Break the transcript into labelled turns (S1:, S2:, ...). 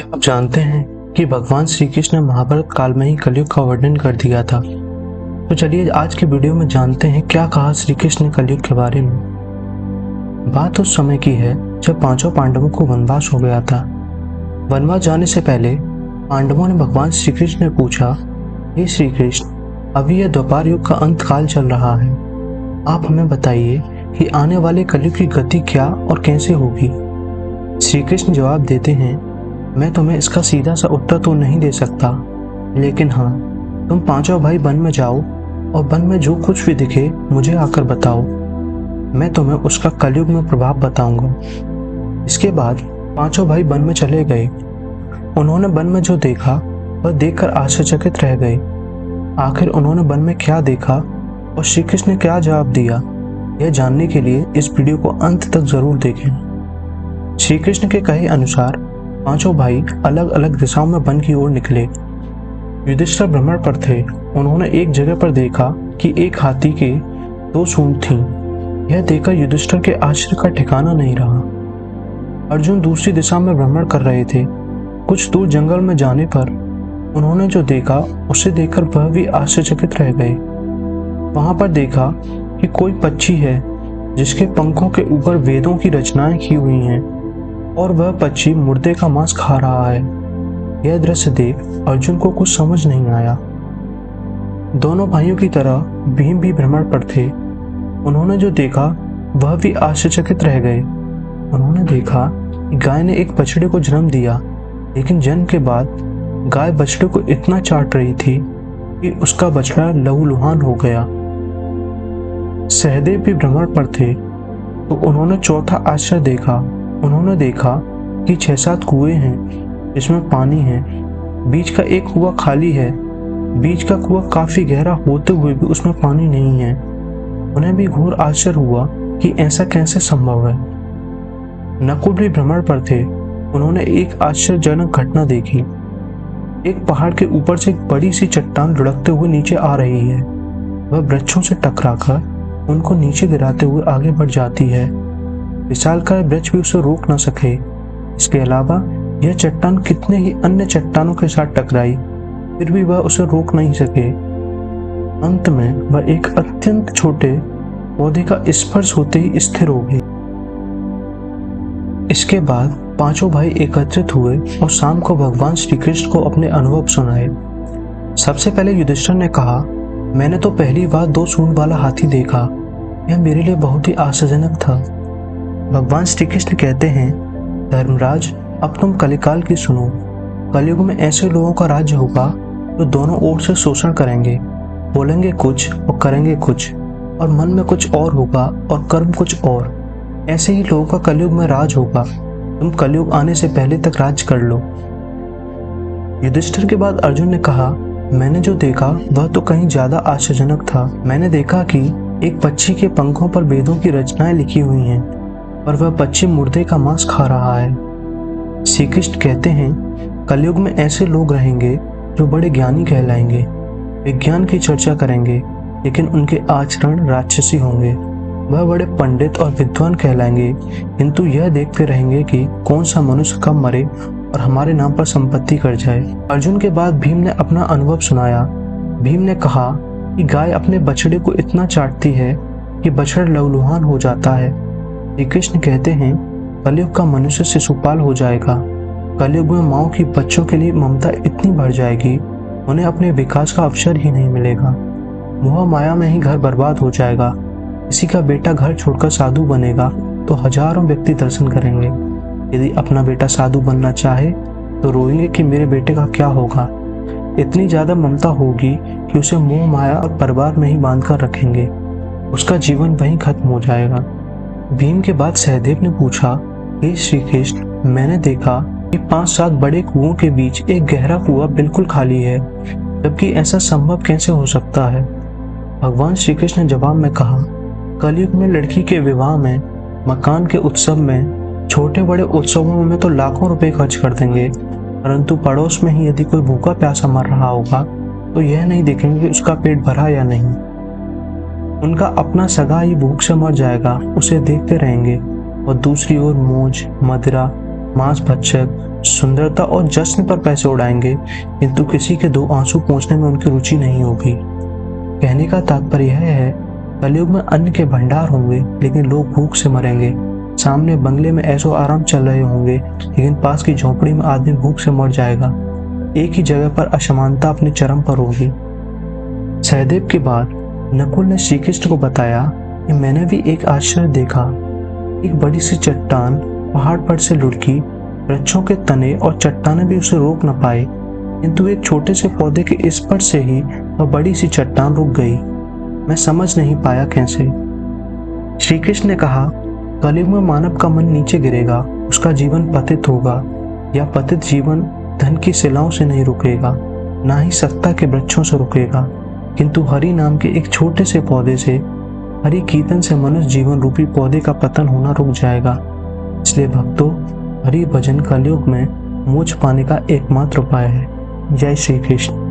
S1: क्या आप जानते हैं कि भगवान श्री कृष्ण ने महाभारत काल में ही कलयुग का वर्णन कर दिया था। तो चलिए आज की वीडियो में जानते हैं क्या कहा श्री कृष्ण ने कलयुग के बारे में। बात उस समय की है जब पांचों पांडवों को वनवास हो गया था। वनवास जाने से पहले पांडवों ने भगवान श्री कृष्ण ने पूछा, हे श्री कृष्ण, अभी यह द्वापर युग का अंत काल चल रहा है, आप हमें बताइए कि आने वाले कलयुग की गति क्या और कैसे होगी। श्री कृष्ण जवाब देते हैं, मैं तुम्हें इसका सीधा सा उत्तर तो नहीं दे सकता, लेकिन हाँ, तुम पांचों भाई वन में जाओ और वन में जो कुछ भी दिखे मुझे आकर बताओ, मैं तुम्हें उसका कलयुग में प्रभाव बताऊंगा। इसके बाद पांचों भाई वन में चले गए। उन्होंने वन में जो देखा वह देखकर आश्चर्यचकित रह गए। आखिर उन्होंने वन में क्या देखा और श्री कृष्ण ने क्या जवाब दिया, यह जानने के लिए इस वीडियो को अंत तक जरूर देखें। श्री कृष्ण के कहे अनुसार पांचों भाई अलग अलग दिशाओं में वन की ओर निकले। युधिष्ठिर भ्रमण पर थे। उन्होंने एक जगह पर देखा कि एक हाथी के 2 सूंड थीं। यह देखकर युधिष्ठिर के आश्चर्य का ठिकाना नहीं रहा। अर्जुन दूसरी दिशा में भ्रमण कर रहे थे। कुछ दूर जंगल में जाने पर उन्होंने जो देखा उसे देखकर वह भी आश्चर्यचकित रह गए। वहां पर देखा कि कोई पक्षी है जिसके पंखों के ऊपर वेदों की रचनाएं की हुई हैं और वह पक्षी मुर्दे का मांस खा रहा है। यह दृश्य देख अर्जुन को कुछ समझ नहीं आया। दोनों भाइयों की तरह भीम भी भ्रमण पर थे। उन्होंने जो देखा वह भी आश्चर्यचकित रह गए। उन्होंने देखा कि गाय ने एक बछड़े को जन्म दिया, लेकिन जन्म के बाद गाय बछड़े को इतना चाट रही थी कि उसका बछड़ा लहूलुहान हो गया। सहदेव भी भ्रमण पर थे, तो उन्होंने चौथा आश्चर्य देखा। उन्होंने देखा कि 6-7 कुएं हैं जिसमें पानी है। बीच का एक कुआं खाली है। बीच का कुआं काफी गहरा होते हुए भी उसमें पानी नहीं है। उन्हें भी घोर आश्चर्य हुआ कि ऐसा कैसे संभव है। नकुल भी भ्रमण पर थे। उन्होंने एक आश्चर्यजनक घटना देखी। एक पहाड़ के ऊपर से एक बड़ी सी चट्टान लुढ़कते हुए नीचे आ रही है। वह वृक्षों से टकराकर उनको नीचे गिराते हुए आगे बढ़ जाती है। विशालकाय वृक्ष भी उसे रोक न सके। इसके अलावा यह चट्टान कितने ही अन्य चट्टानों के साथ टकराई, फिर भी वह उसे रोक नहीं सके। अंत में वह एक अत्यंत छोटे पौधे का स्पर्श होते ही स्थिर हो गई। इसके बाद पांचों भाई एकत्रित हुए और शाम को भगवान श्री कृष्ण को अपने अनुभव सुनाए। सबसे पहले युधिष्ठिर ने कहा, मैंने तो पहली बार 2 सूंड वाला हाथी देखा। यह मेरे लिए बहुत ही आश्चर्यजनक था। भगवान श्री कृष्ण कहते हैं, धर्मराज, अब तुम कलिकाल की सुनो। कलयुग में ऐसे लोगों का राज्य होगा जो दोनों ओर से शोषण करेंगे, बोलेंगे कुछ और करेंगे कुछ, और मन में कुछ और होगा और कर्म कुछ और। ऐसे ही लोगों का कलयुग में राज होगा। तुम कलयुग आने से पहले तक राज कर लो। युधिष्ठिर के बाद अर्जुन ने कहा, मैंने जो देखा वह तो कहीं ज्यादा आश्चर्यजनक था। मैंने देखा कि एक पक्षी के पंखों पर वेदों की रचनाएं लिखी हुई हैं और वह पक्षी मुर्दे का मांस खा रहा है। श्री कृष्ण कहते हैं, कलयुग में ऐसे लोग रहेंगे जो बड़े ज्ञानी कहलाएंगे, विज्ञान की चर्चा करेंगे, लेकिन उनके आचरण राक्षसी होंगे। वह बड़े पंडित और विद्वान कहलाएंगे, किंतु यह देखते रहेंगे कि कौन सा मनुष्य कब मरे और हमारे नाम पर संपत्ति कर जाए। अर्जुन के बाद भीम ने अपना अनुभव सुनाया। भीम ने कहा कि गाय अपने बछड़े को इतना चाटती है कि बछड़ा लहूलुहान हो जाता है। श्री कृष्ण कहते हैं, कलयुग का मनुष्य शिशुपाल हो जाएगा। कलयुग में माओ की बच्चों के लिए ममता इतनी बढ़ जाएगी, उन्हें अपने विकास का अवसर ही नहीं मिलेगा। मोह माया में ही घर बर्बाद हो जाएगा। किसी का बेटा घर छोड़कर साधु बनेगा तो हजारों व्यक्ति दर्शन करेंगे। यदि अपना बेटा साधु बनना चाहे तो रोएंगे कि मेरे बेटे का क्या होगा। इतनी ज्यादा ममता होगी कि उसे मोह माया और परिवार में ही बांध कर रखेंगे। उसका जीवन वहीं खत्म हो जाएगा। भीम के बाद सहदेव ने पूछा, हे श्री कृष्ण, मैंने देखा कि 5-7 बड़े कुओं के बीच एक गहरा कुआं बिल्कुल खाली है, जबकि ऐसा संभव कैसे हो सकता है। भगवान श्री कृष्ण ने जवाब में कहा, कलयुग में लड़की के विवाह में, मकान के उत्सव में, छोटे बड़े उत्सवों में तो लाखों रुपए खर्च कर देंगे, परंतु पड़ोस में ही यदि कोई भूखा प्यासा मर रहा होगा तो यह नहीं देखेंगे कि उसका पेट भरा या नहीं। उनका अपना सगा ही भूख से मर जाएगा, उसे देखते रहेंगे। और दूसरी ओर मौज, मदिरा मांस भक्षक सुंदरता और जश्न पर पैसे उड़ाएंगे, किंतु किसी के दो आंसू पोंछने में उनकी रुचि नहीं होगी। कहने का तात्पर्य यह है, कलयुग में अन्न के भंडार होंगे लेकिन लोग भूख से मरेंगे। सामने बंगले में ऐशो आराम चल रहे होंगे लेकिन पास की झोपड़ी में आदमी भूख से मर जाएगा। एक ही जगह पर असमानता अपने चरम पर होगी। सहदेव के बाद नकुल ने श्री कृष्ण को बताया कि मैंने भी एक आश्चर्य देखा। एक बड़ी सी चट्टान पहाड़ पर से लुढ़की, वृक्षों के तने और चट्टानें भी उसे रोक न पाए, किंतु एक छोटे से पौधे के स्पर्श से ही वह बड़ी सी चट्टान रुक गई। मैं समझ नहीं पाया कैसे। श्री कृष्ण ने कहा, कलयुग में मानव का मन नीचे गिरेगा, उसका जीवन पतित होगा। यह पतित जीवन धन की शिलाओं से नहीं रुकेगा, ना ही सत्ता के वृक्षों से रुकेगा, किंतु हरि नाम के एक छोटे से पौधे से, हरि कीर्तन से मनुष्य जीवन रूपी पौधे का पतन होना रुक जाएगा। इसलिए भक्तों, हरि भजन कलयुग में मोक्ष पाने का एकमात्र उपाय है। जय श्री कृष्ण।